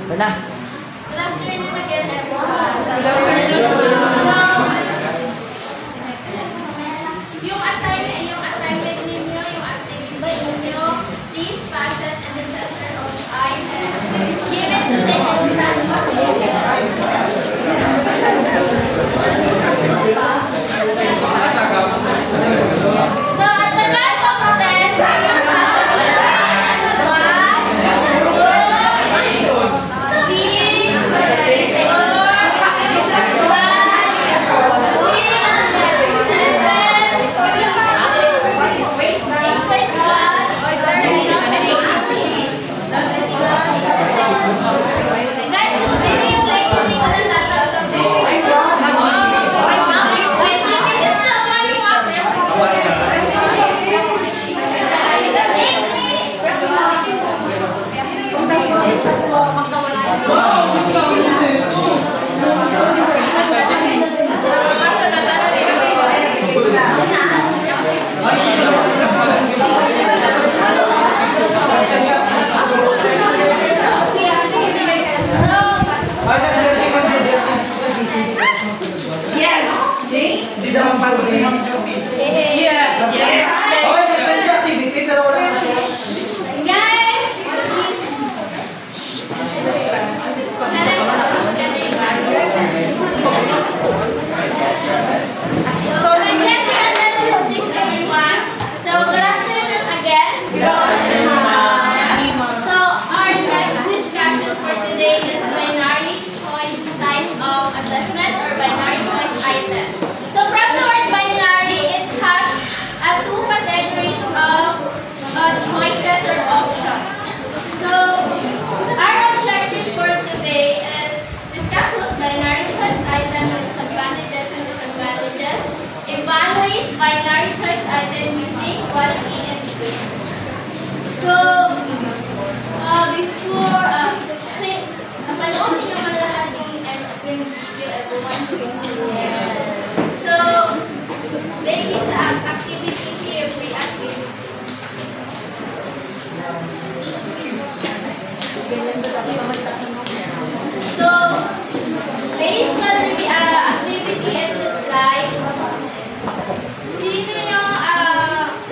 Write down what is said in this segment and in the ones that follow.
Ito na. Good afternoon again, everyone. So, yung assignment ninyo, yung activities ninyo, please pass it in the center of eye and give it to the in front of you. So, at the count of 10, you pass it in the binary choice item using quality and equations. So, before, kasi, napanood niyo naman lahat yung video, everyone. So, there is an activity here, free activity. So, based on the activity and the slide,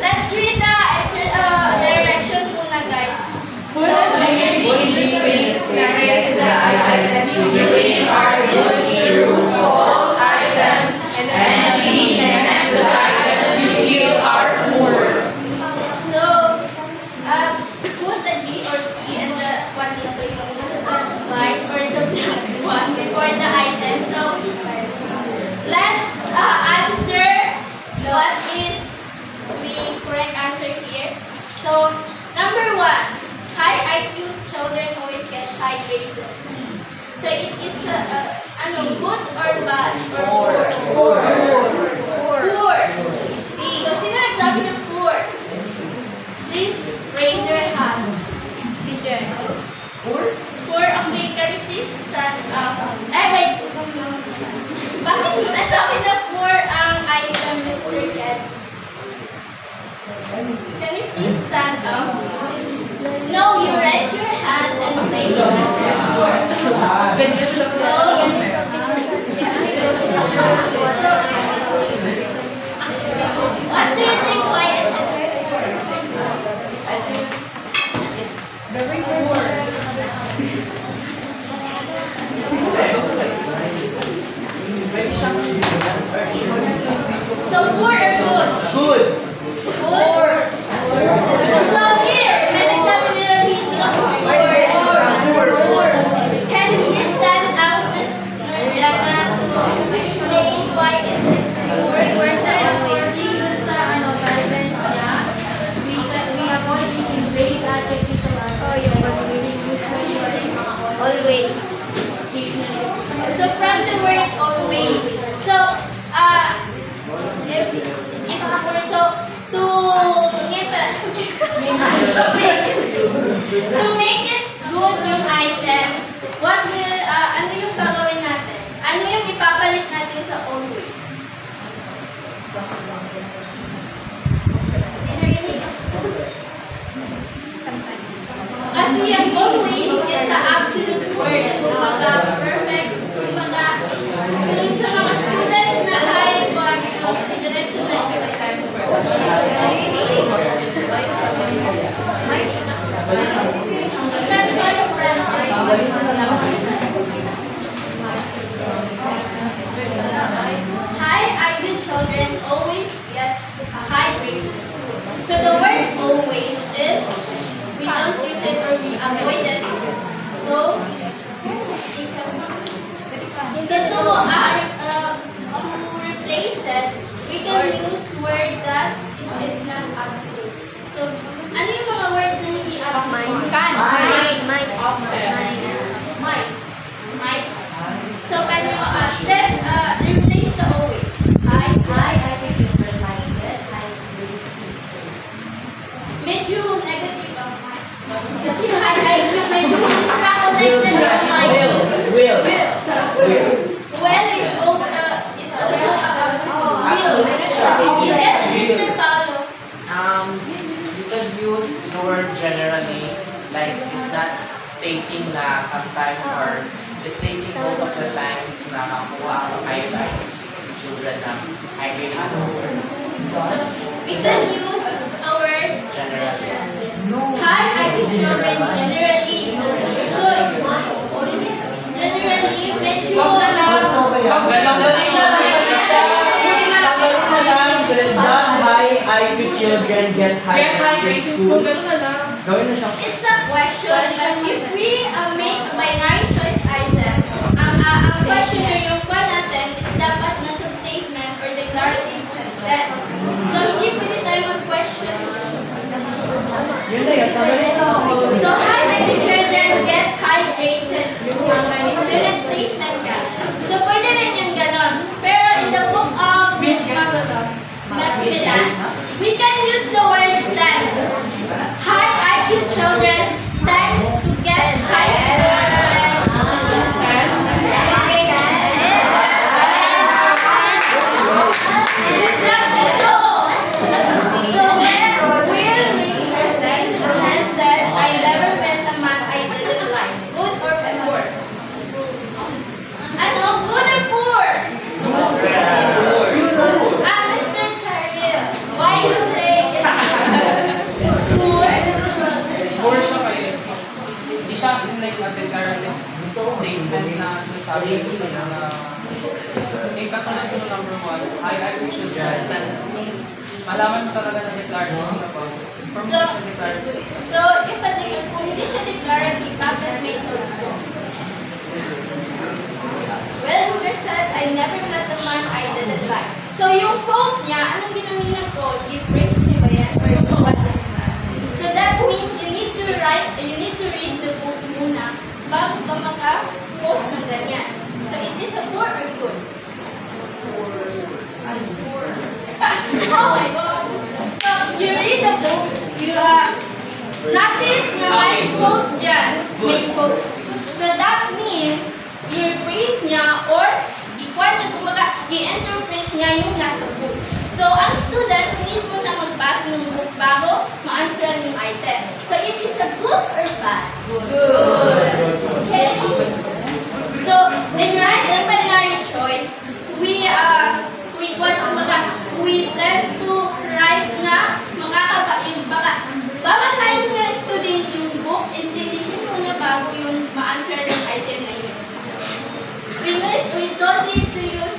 let's read the direction muna, guys. So, using are good, true, false items, and B next to items you feel are poor. So, put the G or T and the what dito yung sa slide or the black one before the item. So, let's answer what is the correct answer here. So, number 1, high IQ children always get high grades. So, it is good or bad? Poor. Poor. B. So, sino nagsabi ng poor? Please raise your hand. Si Jen. Poor? Poor. Okay, can you please stand up? Wait. Bakit mo nasabi na poor ang item, Mr. Ken? Can you please stand up? No, you raise your hand and say it as your poor. What do you think why it is poor? It's very poor. So poor or good? Good. Good? So here, may nagsabi nila dito. Poor. Can you please stand up, Ms. Noriana, to explain why is this poor? According sa guidance niya, we avoid using vague adjectives yung always. So from the word always. So if it's poor, so to make it good yung item, what will ano yung gagawin natin? Ano yung ipapalit natin sa always? Kasi yung always is the absolute not stating na sometimes or stating most of the times na makuha ang item children na high grade answers. So we can use our Generally. high IQ children generally. So generally, medyo Does high IQ children get high grades in school? Gawin na siya. it's a question, but if we make a binary choice item, ang question yung one natin is dapat nasa statement or declarative sentence. So hindi pwede tayo mag-question. Yun na yun. So high IQ children get high grades in school. So that's statement ka. So pwede rin yung ganon. Pero in the book of Macmillan, we can use the word that high IQ children tend to get high scores So when Will has said, I never met a man I didn't like, good or poor? Ano? Good or poor? Mr. Saril, why you say it is poor? Poor siya kayo. Hindi siya kasi like a declarative statement na sinasabi ko sila na katulad ko number 1, high IQ children, then kung malaman mo talaga na declarative, information declarative. So if kung hindi siya declarative, bakit may solution? Well, Ruger said, I never met a man I didn't like. So yung quote niya, anong ginamit ng quote? Give praise niya ba yan? Or yung quote? So that means you need to read the book muna bago ka maka-quote ng ganyan. So it is a poor or good? Poor. Oh my God. So you read the book, you notice na may quote dyan. May quote. So that means i-praise niya or i-interpret niya yung nasa book. So, ang students need mo na magbasa ng book bago ma-answeran yung item. So, it is a good or bad? Good. Okay? So, in binary choice, we tend to write na babasahin mo na student yung book, intindihin mo na bago yung ma-answeran yung item na yun. We don't need to use,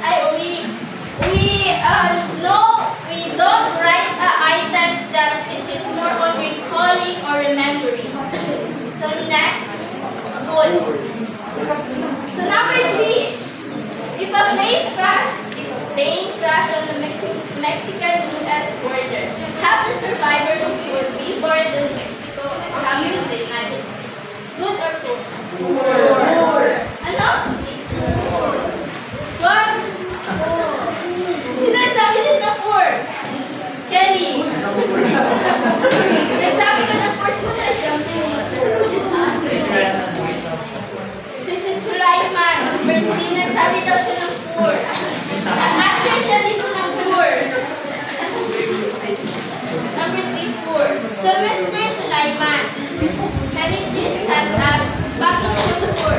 we don't write items that it is more on recalling or remembering. So next, good. So number 3, if a plane crash on the Mexican-US border, half the survivors will be buried in Mexico and half in the United States. Good or poor? Poor. Ano? What? Sino nagsabi din na poor? Kelly. Nagsabi ka na poor, sino nagsabi din na si Sulaiman, mag-birthday, nagsabi daw siya ng poor. Nag-answer siya dito ng poor. Number 3, poor. So, Mr. Sulaiman, can you please stand up? Bakit siya poor?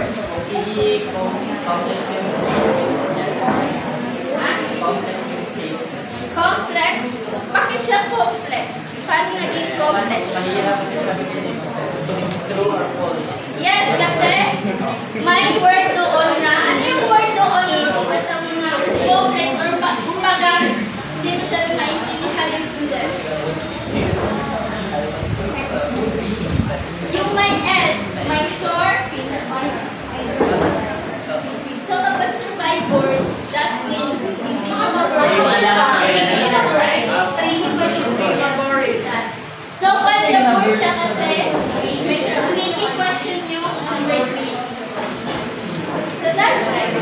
Complex? Bakit siya complex? Paano naging complex? Mahirap kasi sabi nila it's true or false. Yes, kasi may word doon na, ano yung word doon? Ito mga complex or kumbaga, hindi mo siya rin maintindihan yung student. Yung may S, may sore, so kapag survivors, that means so pag siya poor siya kasi may tricky question yung number 3. So that's right.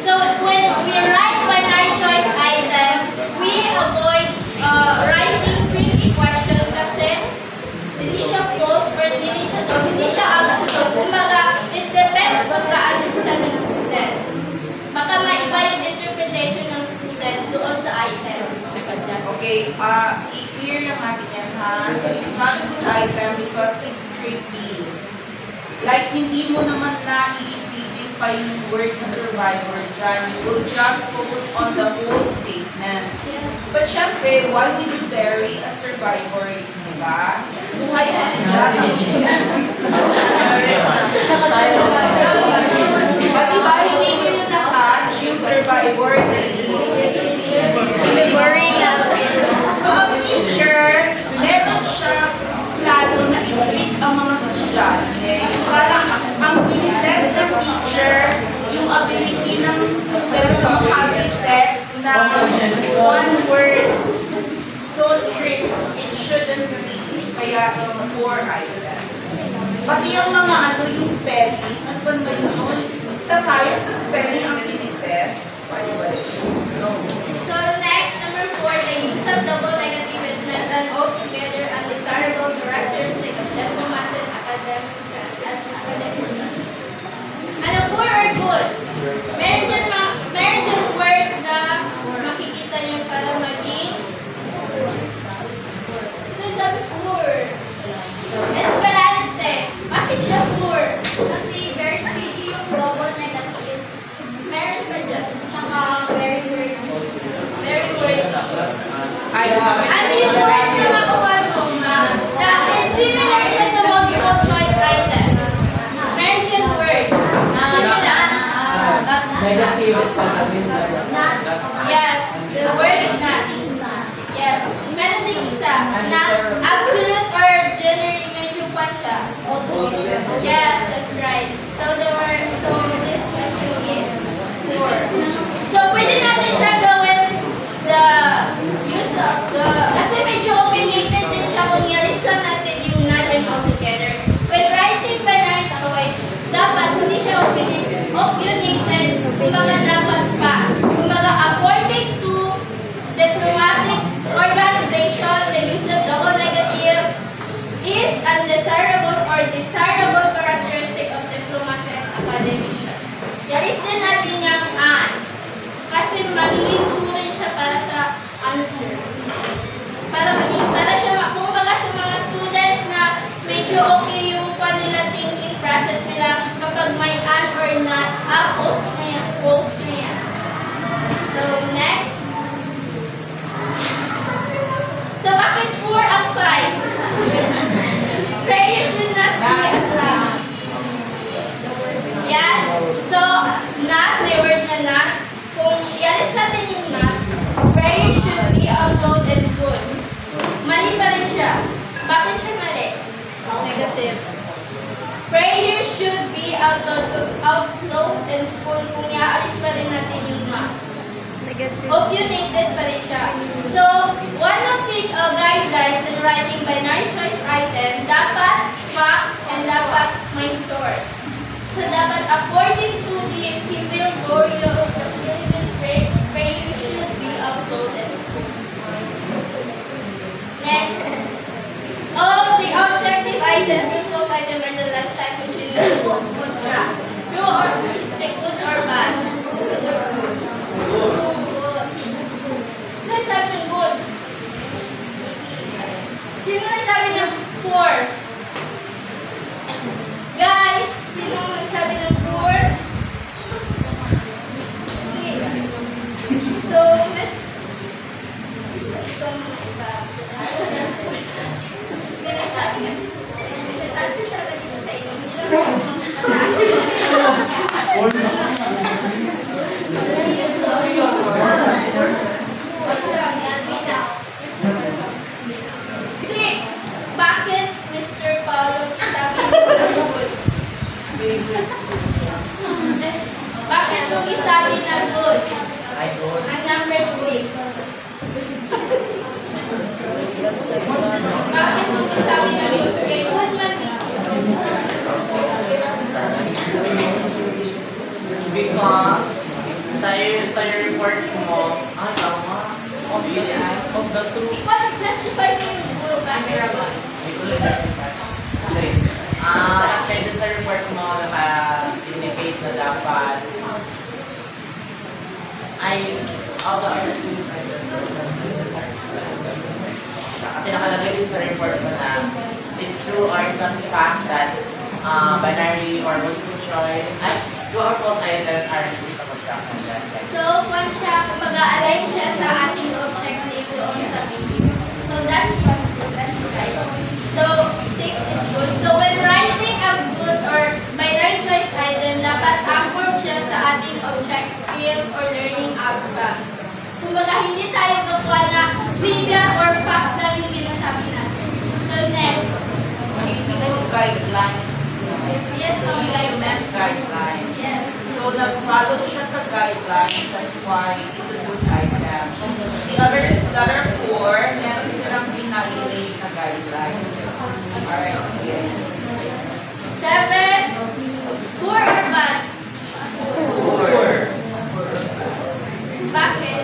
So when we write binary choice item, we avoid writing tricky question kasi hindi siya false or hindi siya absolute. Kumbaga, it depends on the understanding ng students. Baka maiba yung interpretation ng students doon sa item. Okay, i-clear lang natin yan ha. So it's not a good item because it's tricky. like, hindi mo naman na iisipin pa yung word na survivor dyan. You will just focus on the whole statement. But syempre, why would you bury a survivor, di ba? Buhay mo sila. But diba, hindi nyo yung na-catch yung survivor na Worry na. So, ang teacher, meron siya plano na i-treat ang mga estudyante. Parang ang tinitest ng teacher, yung ability ng students na makag-detect na one word. So, trick, it shouldn't be. Kaya, it's 4 item. Pati yung mga yung spelling, ano ba naman yun? Sa science, sa spelling ang tinitest. So next, number 4, the use of double negative is not an altogether undesirable characteristic of diplomats and academicians. Ano, poor or good? Meron dyan word na makikita niyo para maging sinasabi poor. Escalante. Bakit siya poor? Kasi very tricky yung double negatives. Meron pa dyan. Tsaka very wordy. Very wordy. Ano yung word na makuha mo? Similar siya sa multiple choice item. Meron dyan word. Similar. Negative Yes. The word not. Yes. Meron din isa. Na absolute or generally medyo pa siya. Yes, that's right. So this question is 4. So pwede natin siya gawin the use of the, kasi medyo opinionated din siya kung i-list lang natin yung not and altogether. When writing binary choice, dapat hindi siya opinionated, kumbaga dapat pa. Kumbaga according to diplomatic organization, the use of double negative is undesirable or desirable characteristic of diplomats and academicians. I-list din natin yung an. Kasi magiging tuloy siya para sa answer. Para siya, kumbaga sa mga students na medyo okay yung kanila thinking process nila kapag may an or not, false na yan, false na yan. So, next. So, bakit 4 ang 5? Prayer should not be allowed. Yes. So, not, may word na not. Kung i-alis natin yung not, prayer should be outlawed in school. Mali pa rin siya. Bakit siya mali? Negative. Prayer should be outlawed in school kung i-alis pa rin natin yung not. Opinionated pa rin siya. So, one of the guidelines in writing binary choice item, dapat fact and dapat may source. So, dapat according to the civil bureau of the Philippine prayer should be uploaded. Next. Of the objective item, true false item are the last time which you need to construct. True or say good or bad? Good or bad? Good. Sino nagsabi ng good? Sino nagsabi ng poor? Guys, sino nagsabi ng poor? 6. So, Miss... Itong iba. May nagsabi kasi nag-answer talaga dito sa inyo. Hindi lang ako bakit Mr. Paulo sabi mo na good? Bakit mo isabi na good? Ang number 6. Bakit mo isabi na good? Kay good man dito. Because sa report mo, tama. Of the two. Ikaw justify mo yung good. Bakit good? Kasi dun sa report mo, naka-indicate na dapat kasi nakalagay din sa report mo na it's true or it's not fact that binary or multiple choice, true or false items are easy to construct on that. So, kung siya, mag-align siya sa ating objective doon sa video. So, that's one good, that's right. So, 6 is good. So, when writing a good or binary choice item, dapat anchored siya sa ating objective or learning outcomes. Kumbaga, hindi tayo gawa na trivial or facts lang yung ginasabi natin. So, next. Okay, siguro guidelines. Yes, You meant guidelines. Yes. So, nag-follow siya sa guidelines. That's why it's a good item. The others, letter 4, meron silang pinalilate na guidelines. Alright, sige. 7. Poor or bad? Bakit?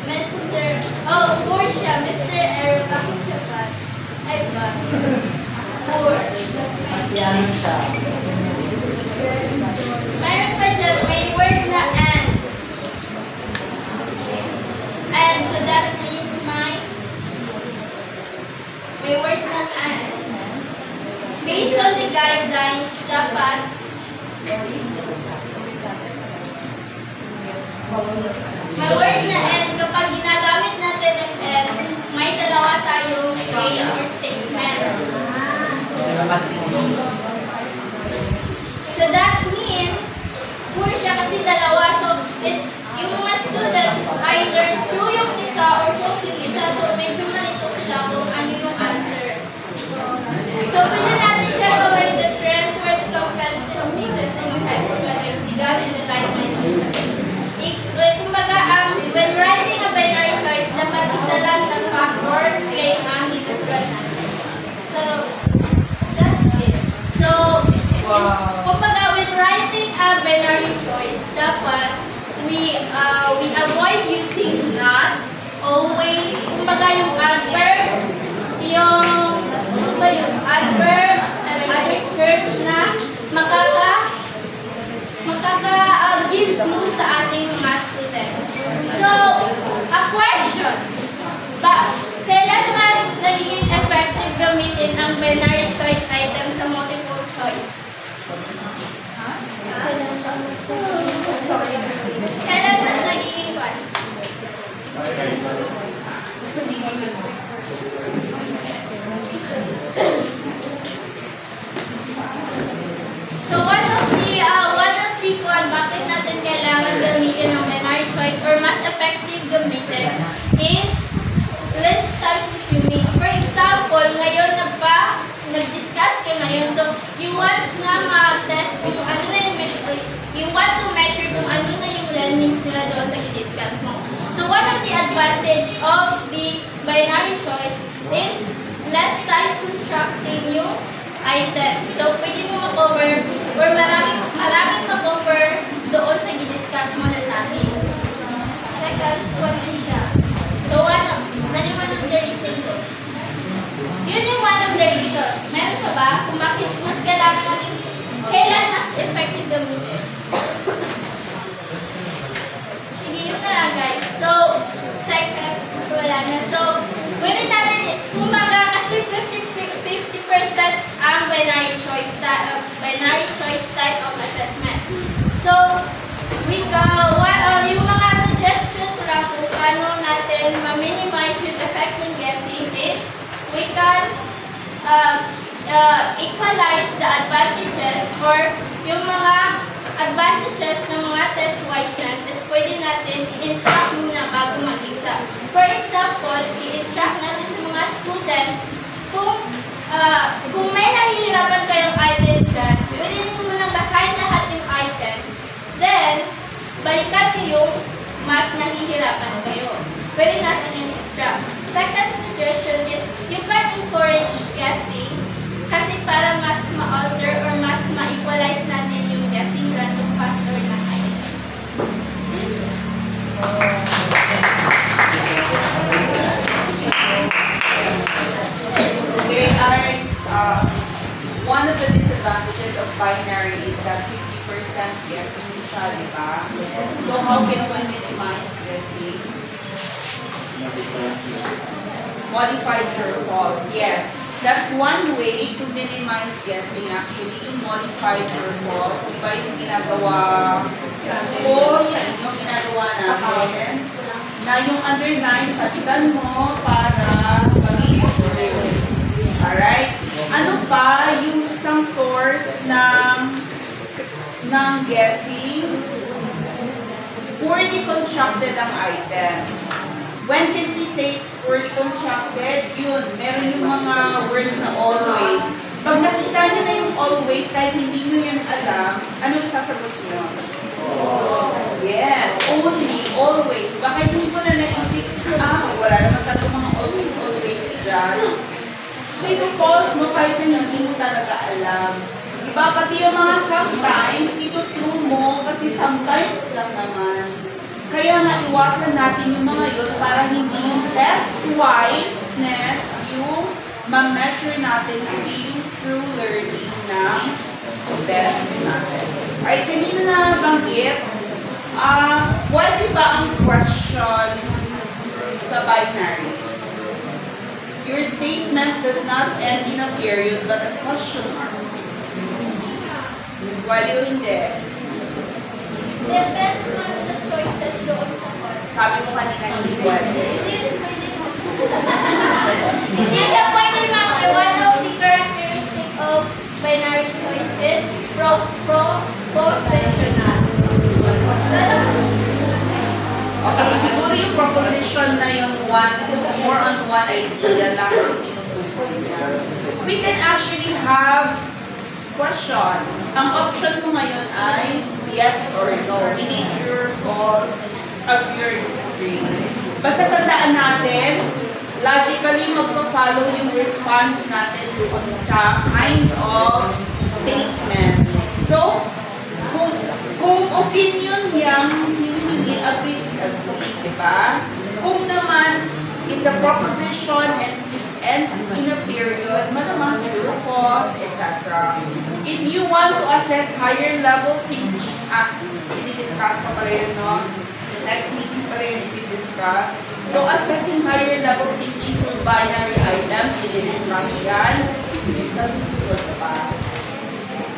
Mr. Oh, poor siya. Mr. Eric, bakit siya bad? Ay, bad. Poor. Asiyanin siya. Mayroon pa dyan, may word na and. And, so that means may word na and. Based on the guidelines, dapat may word na and. Kapag ginagamit natin ang and, may dalawa tayong phrase or statements. So that means, poor siya kasi dalawa. So, it's, yung mga students, it's either true yung isa or false yung isa. So, medyo malito sila kung ano yung answer. So, pwede natin siya gawin the trend towards competency testing of high school graduates began in the right 1970s. Kumbaga, when writing a binary choice, dapat isa lang na factor claim ang ginasulat natin. So, that's it. So, kumbaga, when writing a binary choice, dapat we avoid using not, always, kumbaga yung adverbs, yung adverbs and other verbs na give clue sa ating mga students. So, a question. Kailan mas nagiging effective gamitin ang binary choice item sa multiple choice? Kailan mas nagiging what? So one of the bakit natin kailangan gamitin ng binary choice or mas effective gamitin is less time consuming. For example, ngayon nag-discuss ka ngayon. So you want nga ma-test kung ano na yung you want to measure kung ano na yung learnings nila doon sa i-discuss mo. So one of the advantage of the binary choice is less time constructing yung items. So pwede mo ma-cover or maraming ma-cover doon sa i-discuss mo na topic. Second, squat din siya. So one of the reason ko. Yun yung one of the reason. Meron pa ba? Kung bakit mas kailangan natin, kailan mas effective gamitin? Sige, yun na lang guys. So, second, wala na. So, pwede natin, kumbaga kasi 50% ang binary choice type of assessment. So, yung mga suggestion ko lang kung paano natin ma-minimize yung effective guessing is we can equalize the advantages or yung mga advantages ng mga test wiseness is pwede natin i-instruct muna bago mag-exam. For example, i-instruct natin sa mga students kung may nahihirapan kayong item dyan, pwede nyo munang basahin lahat yung items. Then, balikan nyo yung mas nahihirapan kayo. Pwede natin yung instruct. Second suggestion is you can encourage guessing kasi para mas ma-alter or mas ma-equalize natin yung guessing random factor na items. Okay, alright. One of the disadvantages of binary is that 50% guessing siya, di ba? So how can one minimize guessing? Modified true or false, yes. That's one way to minimize guessing actually, yung modified or false. Diba yung ginagawa ko sa inyo, ginagawa natin, na yung underline, palitan mo para maging true. Alright? Ano pa yung isang source ng guessing? Poorly constructed ang item. When can we say it's poorly constructed? Yun, meron yung mga words na always. Pag nakita nyo na yung always, kahit hindi nyo yan alam, ano yung sasagot nyo? Yes, only, always. Bakit hindi ko na naisip, wala naman tatlong mga always dyan. So yung false mo, kahit na hindi mo talaga alam. Diba, pati yung mga sometimes, ito true mo, kasi sometimes lang naman. Kaya naiwasan natin yung mga yun para hindi yung test wiseness yung ma-measure natin to be yung true learning ng students natin. Alright, kanina na banggit, pwede ba ang question sa binary? Your statement does not end in a period but a question mark. Pwede o hindi? Depends man sa choices doon sa course. Sabi mo kanina hindi pwede. Hindi siya pwede ma'am. One of the characteristic of binary choice is propositional. Okay, siguro yung proposition na yung more on one idea lang. We can actually have questions. Ang option mo ngayon ay yes or no. Hindi true, false, agree, disagree. Basta tandaan natin, logically magpa-follow yung response natin doon sa kind of statement. So, kung opinion yang hindi agree, disagree, diba? Kung naman it's a proposition and it ends in a period, malamang true, false, etc. If you want to assess higher level thinking, i-discuss pa pala yun, no? Next meeting pa rin i-discuss. So, assessing higher level thinking through binary items, i-discuss yan sa susunod pa.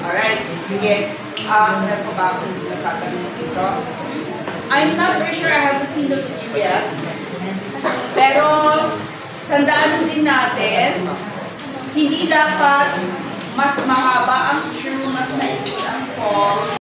Alright, sige. Ano pa ba ako susunod tatanong dito? I'm not very sure, I haven't seen the video yet. Pero, tandaan din natin, hindi dapat mas mahaba ang true, mas maiksi ang false.